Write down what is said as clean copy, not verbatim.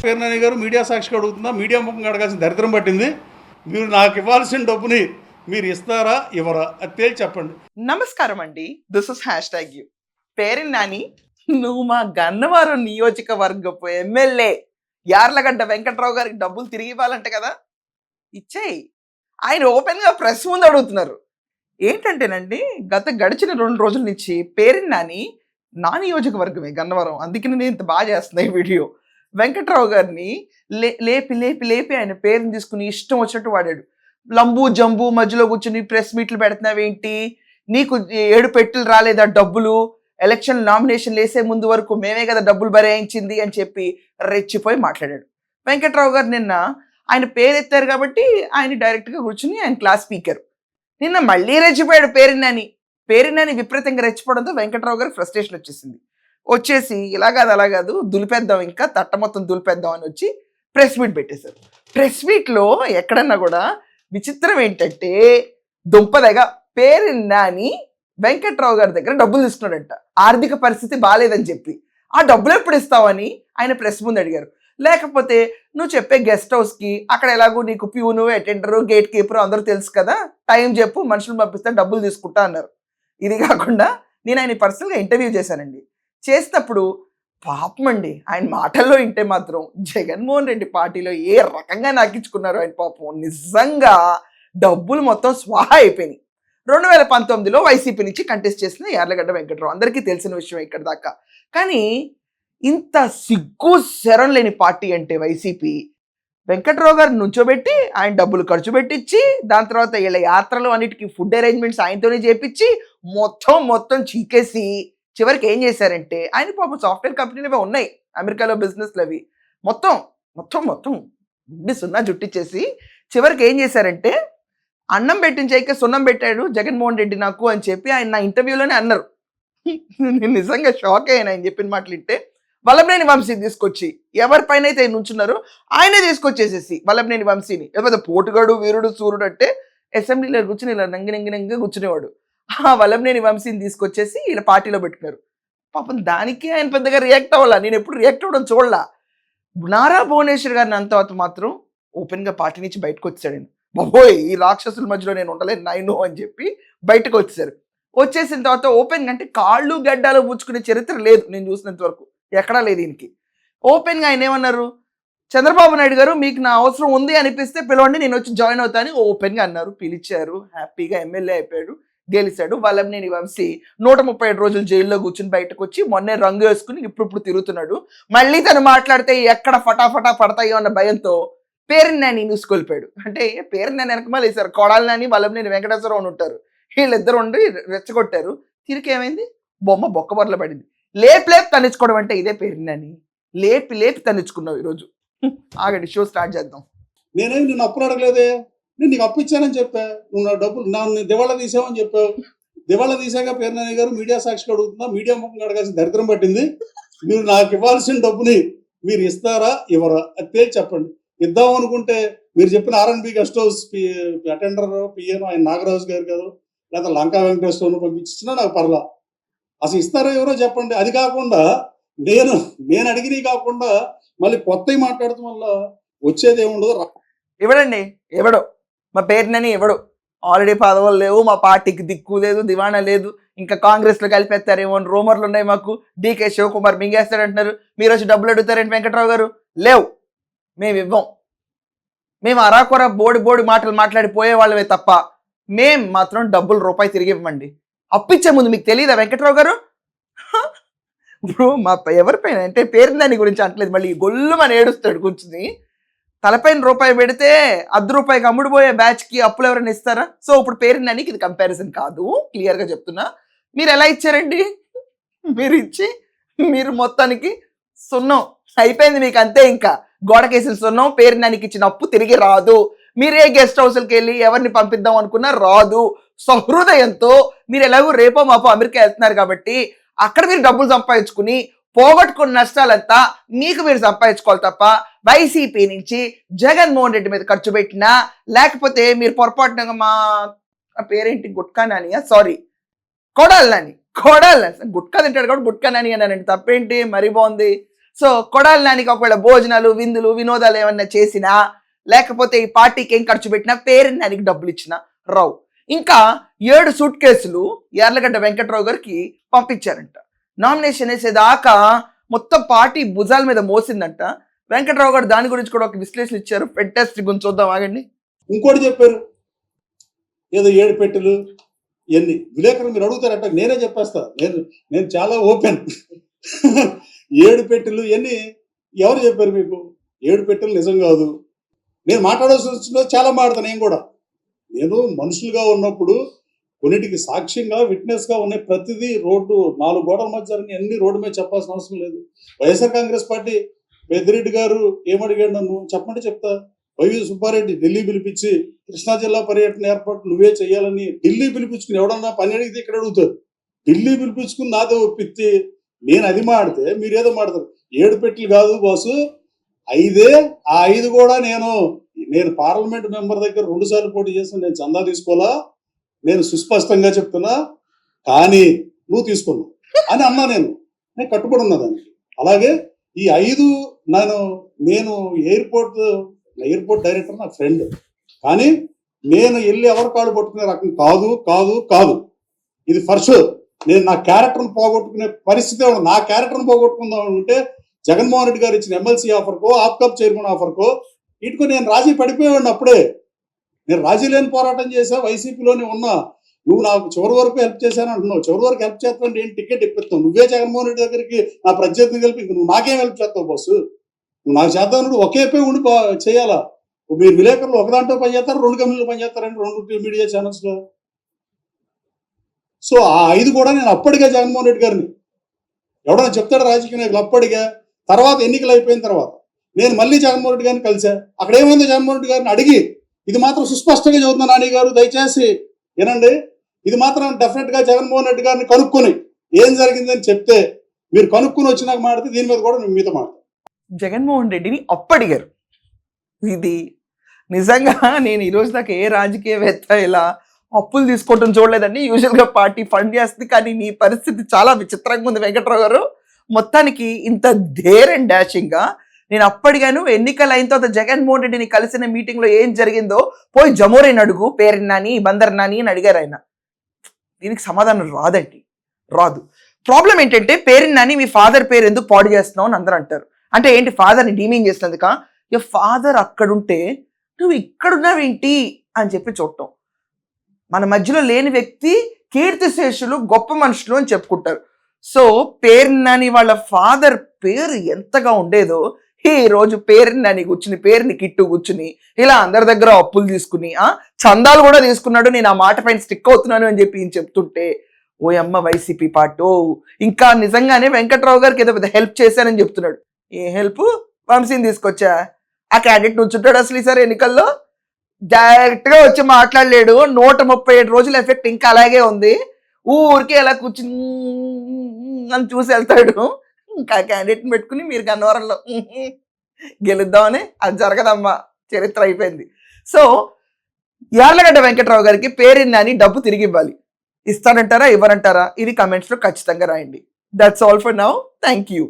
పేర్నాని గారు మీడియా సాక్షిగా అడుగుతుందా, మీడియా ముఖంగా అడగాల్సిన దరిద్రం పట్టింది. మీరు నాకు ఇవ్వాల్సిన డబ్బుని మీరు ఇస్తారా ఇవ్వరా అది తేల్చి చెప్పండి. నమస్కారం అండి, దిస్ ఇస్ #యూ. పేరు నాని, నువ్వు మా గన్నవరం నియోజకవర్గపు ఎమ్మెల్యే యార్లగడ్డ వెంకట్రావు గారికి డబ్బులు తిరిగి ఇవ్వాలంటే కదా, ఇచ్చేయి. ఆయన ఓపెన్ గా ప్రెస్ ముందు అడుగుతున్నారు. ఏంటంటేనండి, గడిచిన 2 రోజుల నుంచి పేరు నాని నా నియోజకవర్గమే గన్నవరం, అందుకని నేను ఇంత బాగా చేస్తున్నా ఈ వీడియో. వెంకట్రావు గారిని లేపి లేపి లేపి ఆయన పేరుని తీసుకుని ఇష్టం వచ్చినట్టు వాడాడు. లంబు జంబు మధ్యలో కూర్చుని ప్రెస్ మీట్లు పెడుతున్నావేంటి, నీకు 7 పెట్టెలు రాలేదా డబ్బులు, ఎలక్షన్ నామినేషన్ వేసే ముందు వరకు మేమే కదా డబ్బులు బరాయించింది అని చెప్పి రెచ్చిపోయి మాట్లాడాడు. వెంకట్రావు గారు నిన్న ఆయన పేరు ఎత్తారు కాబట్టి ఆయన డైరెక్ట్గా కూర్చుని ఆయన క్లాస్ స్పీకర్. నిన్న మళ్ళీ రెచ్చిపోయాడు పేరునాని విపరీతంగా రెచ్చిపోవడంతో వెంకట్రావు గారికి ఫ్రస్ట్రేషన్ వచ్చేసి ఇలా కాదు అలా కాదు దులిపేద్దాం, ఇంకా తట్ట మొత్తం దులిపేద్దాం అని వచ్చి ప్రెస్ మీట్ పెట్టేశారు. ప్రెస్ మీట్లో ఎక్కడన్నా కూడా విచిత్రం ఏంటంటే, దుంపదగా పేరునాని వెంకట్రావు గారి దగ్గర డబ్బులు తీసుకున్నాడంట, ఆర్థిక పరిస్థితి బాగాలేదని చెప్పి. ఆ డబ్బులు ఎప్పుడు ఇస్తావని ఆయన ప్రెస్ ముందు అడిగారు. లేకపోతే నువ్వు చెప్పే గెస్ట్ హౌస్కి అక్కడ ఎలాగో నీకు ప్యూను, అటెండరు, గేట్ కీపరు అందరూ తెలుసు కదా, టైం చెప్పు మనుషులు పంపిస్తే డబ్బులు తీసుకుంటా అన్నారు. ఇది కాకుండా నేను ఆయన పర్సనల్గా ఇంటర్వ్యూ చేశానండి. చేసినప్పుడు పాపం అండి, ఆయన మాటల్లో వింటే మాత్రం జగన్మోహన్ రెడ్డి పార్టీలో ఏ రకంగా నాకించుకున్నారో ఆయన పాపం. నిజంగా డబ్బులు మొత్తం స్వాహా అయిపోయినాయి. 2019లో వైసీపీ నుంచి కంటెస్ట్ చేసిన యార్లగడ్డ వెంకట్రావు అందరికీ తెలిసిన విషయం ఇక్కడ దాకా. కానీ ఇంత సిగ్గు శరం లేని పార్టీ అంటే వైసీపీ. వెంకట్రావు గారు నుంచోబెట్టి ఆయన డబ్బులు ఖర్చు పెట్టించి, దాని తర్వాత వీళ్ళ యాత్రలు అన్నిటికీ ఫుడ్ అరేంజ్మెంట్స్ ఆయనతోనే చేపించి మొత్తం చీకేసి చివరికి ఏం చేశారంటే, ఆయన పాపం సాఫ్ట్వేర్ కంపెనీలు ఉన్నాయి అమెరికాలో బిజినెస్లు, అవి మొత్తం సున్నా జుట్టిచ్చేసి చివరికి ఏం చేశారంటే, అన్నం పెట్టించాక సున్నం పెట్టాడు జగన్మోహన్ రెడ్డి నాకు అని చెప్పి ఆయన నా ఇంటర్వ్యూలోనే అన్నారు. నేను నిజంగా షాక్ అయ్యాను ఆయన చెప్పిన మాటలు వింటే. వల్లభనేని వంశీ తీసుకొచ్చి ఎవరిపైన అయితే నుంచున్నారో ఆయనే తీసుకొచ్చేసేసి వల్లభనేని వంశీని, లేకపోతే పోటుగాడు వీరుడు సూర్యుడు అంటే అసెంబ్లీలో కూర్చుని ఇలా నంగి కూర్చునేవాడు. ఆ వల్లభనేని వంశీని తీసుకొచ్చేసి ఇలా పార్టీలో పెట్టుకున్నారు. పాపం దానికి ఆయన పెద్దగా రియాక్ట్ అవ్వాలా, నేను ఎప్పుడు రియాక్ట్ అవ్వడం చూడలా. నారా భువనేశ్వర్ గారిని అంత మాత్రం ఓపెన్గా పార్టీ నుంచి బయటకు వచ్చాడు. బాబోయ్, ఈ రాక్షసుల మధ్యలో నేను ఉండలేను నైను అని చెప్పి బయటకు వచ్చేసారు. వచ్చేసిన తర్వాత ఓపెన్గా, అంటే కాళ్ళు గడ్డాలు పుచ్చుకునే చరిత్ర లేదు నేను చూసినంత వరకు, ఎక్కడా లేదు ఈయనకి. ఓపెన్గా ఆయన ఏమన్నారు, చంద్రబాబు నాయుడు గారు మీకు నా అవసరం ఉంది అనిపిస్తే పిలవండి, నేను వచ్చి జాయిన్ అవుతాను ఓపెన్గా అన్నారు. పిలిచారు, హ్యాపీగా ఎమ్మెల్యే అయిపోయాడు, గెలిచాడు. వల్లభనేని వంశీ 137 రోజులు జైల్లో కూర్చుని బయటకు వచ్చి మొన్నే రంగు వేసుకుని ఇప్పుడు తిరుగుతున్నాడు. మళ్ళీ తను మాట్లాడితే ఎక్కడ ఫటాఫటా పడతాయో అన్న భయంతో పేరునాని న్యూస్కొల్పాడు. అంటే పేరునాని వెనకమాల వేశారు, కొడాలి నాని వల్లభనేని వెంకటేశ్వరరావు అని ఉంటారు, వీళ్ళిద్దరు ఉండి రెచ్చగొట్టారు. తిరిగి ఏమైంది, బొమ్మ బొక్కబొరల పడింది. లేపి తన్నించుకోవడం అంటే ఇదే పేరునాని, లేపి తన్నించుకున్నావు ఈరోజు. ఆగండి, షో స్టార్ట్ చేద్దాం. నేనేం నిన్ను అప్పులు అడగలేదే, నేను నీకు అప్పు ఇచ్చానని చెప్పా, నువ్వు నా డబ్బులు నన్ను దివాళా తీసావని చెప్పావు. దివాళా తీసాక పేర్నాని గారు మీడియా సాక్షిగా అడుగుతుందా, మీడియా ముఖంగా అడగాల్సిన దరిద్రం పట్టింది. మీరు నాకు ఇవ్వాల్సిన డబ్బుని మీరు ఇస్తారా ఇవ్వరా అది తేల్చి చెప్పండి. ఇద్దాం అనుకుంటే మీరు చెప్పిన R&B గెస్ట్ హౌస్ అటెండర్ పిఎను ఆయన నాగరాజు గారు కదా, లేదా లంకా వెంకటేశ్వరను పంపించినా నాకు పర్లా. అసలు ఇస్తారో ఎవరో చెప్పండి. అది కాకుండా నేను అడిగినవి కాకుండా మళ్ళీ కొత్తవి మాట్లాడటం వల్ల వచ్చేది ఏముండదు. ఇవ్వడండి, ఎవడో మా పేరునని ఇవ్వడు. ఆల్రెడీ పదవులు లేవు, మా పార్టీకి దిక్కు లేదు, దివాణా లేదు, ఇంకా కాంగ్రెస్లో కలిపేస్తారేమో అని రూమర్లు ఉన్నాయి మాకు. DK శివకుమార్ మింగేస్తాడంటున్నారు, మీరు వచ్చి డబ్బులు అడుగుతారండి వెంకట్రావు గారు. లేవు, మేము ఇవ్వం. మేము అరాకొర బోడి మాటలు మాట్లాడి పోయేవాళ్ళమే తప్ప మేం మాత్రం డబ్బులు రూపాయి తిరిగి ఇవ్వమండి. అప్పిచ్చే ముందు మీకు తెలియదా వెంకట్రావు గారు? ఇప్పుడు మా ఎవరిపైన అంటే పేరునాని గురించి అంటలేదు, మళ్ళీ గొల్లు మన ఏడుస్తాడు కూర్చుని. తలపైన రూపాయి పెడితే ₹1 అమ్ముడుపోయే బ్యాచ్కి అప్పులు ఎవరైనా ఇస్తారా? సో ఇప్పుడు పేరునానికి ఇది కంపారిజన్ కాదు, క్లియర్గా చెప్తున్నా. మీరు ఎలా ఇచ్చారండి? మీరు ఇచ్చి మీరు మొత్తానికి సున్నం అయిపోయింది మీకు, అంతే. ఇంకా గోడకేసిన సున్నం, పేరునానికి ఇచ్చిన అప్పు తిరిగి రాదు. మీరే గెస్ట్ హౌస్కి వెళ్ళి ఎవరిని పంపిద్దాం అనుకున్నా రాదు. సహృదయంతో మీరు ఎలాగో రేపో మాపో అమెరికా వెళ్తున్నారు కాబట్టి అక్కడ మీరు డబ్బులు సంపాదించుకుని పోగొట్టుకున్న నష్టాలంతా మీకు మీరు సంపాదించుకోవాలి తప్ప వైసీపీ నుంచి జగన్మోహన్ రెడ్డి మీద ఖర్చు పెట్టినా, లేకపోతే మీరు పొరపాటున మా పేరేంటి గుట్కా నానియా, సారీ కొడాలి నాని గుట్కా తింటాడు కాబట్టి గుట్కా నాని అన్నానండి, తప్పేంటి? మరీ బాగుంది. సో కొడాలి నానికి ఒకవేళ భోజనాలు విందులు వినోదాలు ఏమన్నా చేసినా లేకపోతే ఈ పార్టీకి ఏం ఖర్చు పెట్టినా పేరెంట్ నానికి డబ్బులు ఇచ్చిన రావు. ఇంకా 7 సూట్ కేసులు యార్లగడ్డ వెంకట్రావు గారికి పంపించారంట. నామినేషన్ వేసేదాకా మొత్తం పార్టీ భుజాల మీద మోసిందంట. వెంకట్రావు గారు దాని గురించి కూడా ఒక విశ్లేషణ ఇచ్చారు. ఫెంటాస్టిక్ గురించి చూద్దాం ఆగండి. ఇంకోటి చెప్పారు, ఏదో 7 పెట్టెలు ఎన్ని విలేకరులు మీరు అడుగుతారట, నేనే చెప్పేస్తా. నేను చాలా ఓపెన్. 7 పెట్టెలు ఎన్ని ఎవరు చెప్పారు మీకు? 7 పెట్టెలు నిజం కాదు. నేను మాట్లాడాల్సి వచ్చిన చాలా మాట్లాడతాను. నేను మనుషులుగా ఉన్నప్పుడు కొన్నిటికి సాక్ష్యంగా విట్నెస్గా ఉన్నాయి. ప్రతిదీ రోడ్డు 4 గోడల మధ్య జరిగిన అన్ని రోడ్డు మీద చెప్పాల్సిన అవసరం లేదు. వైఎస్ఆర్ కాంగ్రెస్ పార్టీ పెద్దిరెడ్డి గారు ఏమడిగాడు నన్ను చెప్పమంటే చెప్తా. వైవి సుబ్బారెడ్డి ఢిల్లీ పిలిపించి కృష్ణా జిల్లా పర్యటన ఏర్పాటు నువ్వే చేయాలని ఢిల్లీ పిలిపించుకుని ఎవడన్నా పని అడిగితే ఇక్కడ అడుగుతారు. ఢిల్లీ పిలిపించుకుని నాతో ఒప్పిస్తే నేను అది మాడితే మీరేదో మాడతారు. 7 పెట్టెలు కాదు బాసు, 5. ఆ 5 కూడా నేను పార్లమెంట్ మెంబర్ దగ్గర 2 సార్లు పోటీ చేసిన నేను చందా తీసుకోవాలా, నేను సుస్పష్టంగా చెప్తున్నా, కానీ నువ్వు తీసుకున్నావు అని అన్నా. నేను కట్టుబడి ఉన్నా దానికి. అలాగే ఈ 5 నేను ఎయిర్పోర్ట్ డైరెక్టర్ నా ఫ్రెండ్, కానీ నేను వెళ్ళి ఎవరి కాళ్ళు పట్టుకునే రకం కాదు కాదు కాదు. ఇది ఫర్ షూర్. నేను నా క్యారెక్టర్ని పోగొట్టుకునే పరిస్థితి నా క్యారెక్టర్ని పోగొట్టుకుందాం అంటే జగన్మోహన్ రెడ్డి గారు ఇచ్చిన ఎమ్మెల్సీ ఆఫర్కో ఆప్కాప్ చైర్మన్ ఆఫర్కో ఇటుకు నేను రాజీ పడిపోయేవాడిని. అప్పుడే నేను రాజీ లేని పోరాటం చేసా, వైసీపీలోనే ఉన్నా. నువ్వు నాకు చివరి వరకు హెల్ప్ చేశాను అంటున్నావు. చివరి వరకు హెల్ప్ చేస్తావు, నేను టికెట్ ఇప్పిస్తావు. నువ్వే జగన్మోహన్ రెడ్డి దగ్గరికి నా ప్రత్యర్థిని కలిపి నువ్వు నాకేం హెల్ప్ చేస్తావు బస్సు? నువ్వు నాకు చేద్దాం ఒకేపై ఉండి చేయాలా? మీరు విలేకరులు ఒక దాంట్లో పనిచేస్తారు, 2 కంపెనీలు పనిచేస్తారండి, 2 మీడియా ఛానల్స్ లో. సో ఆ 5 కూడా నేను అప్పటిగా జగన్మోహన్ రెడ్డి గారిని ఎవడన్నా చెప్తాడు రాజకీయ నాయకులు అప్పటిగా. తర్వాత ఎన్నికలు అయిపోయిన తర్వాత నేను మళ్ళీ జగన్మోహన్ రెడ్డి గారిని కలిసా. అక్కడ ఏమైందో జగన్మోహన్ రెడ్డి గారిని అడిగి, ఇది మాత్రం సుస్పష్టంగా చదువుతున్నా నాని గారు, దయచేసి వినండి, ఇది మాత్రం డెఫినెట్ గా జగన్మోహన్ రెడ్డి గారిని కనుక్కొని ఏం జరిగిందని చెప్తే, మీరు కనుక్కొని వచ్చి నాకు మాడితే దీని మీద కూడా నేను మీతో మాట్లాడతాను. జగన్మోహన్ రెడ్డిని అప్పడిగారు. ఇది నిజంగా నేను ఈరోజు దాకా ఏ రాజకీయవేత్త ఇలా అప్పులు తీసుకోవటం చూడలేదండి. యూజువల్గా పార్టీ ఫండ్ చేస్తుంది, కానీ మీ పరిస్థితి చాలా విచిత్రంగా ఉంది వెంకట్రావు గారు. మొత్తానికి ఇంత డేర్ అండ్ డాషింగ్గా నేను అప్పటిగాను ఎన్నికలు అయిన తర్వాత జగన్మోహన్ రెడ్డిని కలిసిన మీటింగ్లో ఏం జరిగిందో పోయి జమోరేని అడుగు, పేరెన్ నాని బందర్ నాని అని అడిగారు ఆయన. దీనికి సమాధానం రాదు. ప్రాబ్లం ఏంటంటే పేరెన్ నాని మీ ఫాదర్ పేరు ఎందుకు పాడు చేస్తున్నావు అని అందరూ అంటారు. అంటే ఏంటి, ఫాదర్ని డీమింగ్ చేసినందుక? ఇక ఫాదర్ అక్కడుంటే నువ్వు ఇక్కడున్నావేంటి అని చెప్పి చూడటం. మన మధ్యలో లేని వ్యక్తి కీర్తిశేషులు గొప్ప మనుషులు అని చెప్పుకుంటారు. సో పేరెన్ నాని వాళ్ళ ఫాదర్ పేరు ఎంతగా ఉండేదో ఈ రోజు పేరెన్ నాని కూర్చుని, పేరుని కిట్టు కూర్చుని ఇలా అందరి దగ్గర అప్పులు తీసుకుని చందాలు కూడా తీసుకున్నాడు. నేను ఆ మాట పైన స్టిక్ అవుతున్నాను అని చెప్పి చెప్తుంటే ఓ అమ్మ వైసీపీ పార్టీ. ఇంకా నిజంగానే వెంకట్రావు గారికి ఏదో పెద్ద హెల్ప్ చేశానని చెప్తున్నాడు. ఏ హెల్ప్? వంశీని తీసుకొచ్చా. ఆ క్యాండిడేట్ నుంచుంటాడు అసలు ఈసారి ఎన్నికల్లో. డైరెక్ట్ గా వచ్చి మాట్లాడలేడు. 137 రోజుల ఎఫెక్ట్ ఇంకా అలాగే ఉంది. ఊరికే ఎలా కూర్చుని అని చూసి వెళ్తాడు. ఇంకా క్యాండిడేట్ని పెట్టుకుని మీరు గన్నవరంలో గెలుద్దామని, అది జరగదమ్మా, చరిత్ర అయిపోయింది. సో యార్లగడ్డ వెంకట్రావు గారికి పేరెన్ నాని డబ్బు తిరిగి ఇవ్వాలి. ఇస్తానంటారా ఇవ్వనంటారా? ఇది కమెంట్స్లో ఖచ్చితంగా రాయండి. That's all for now. Thank you.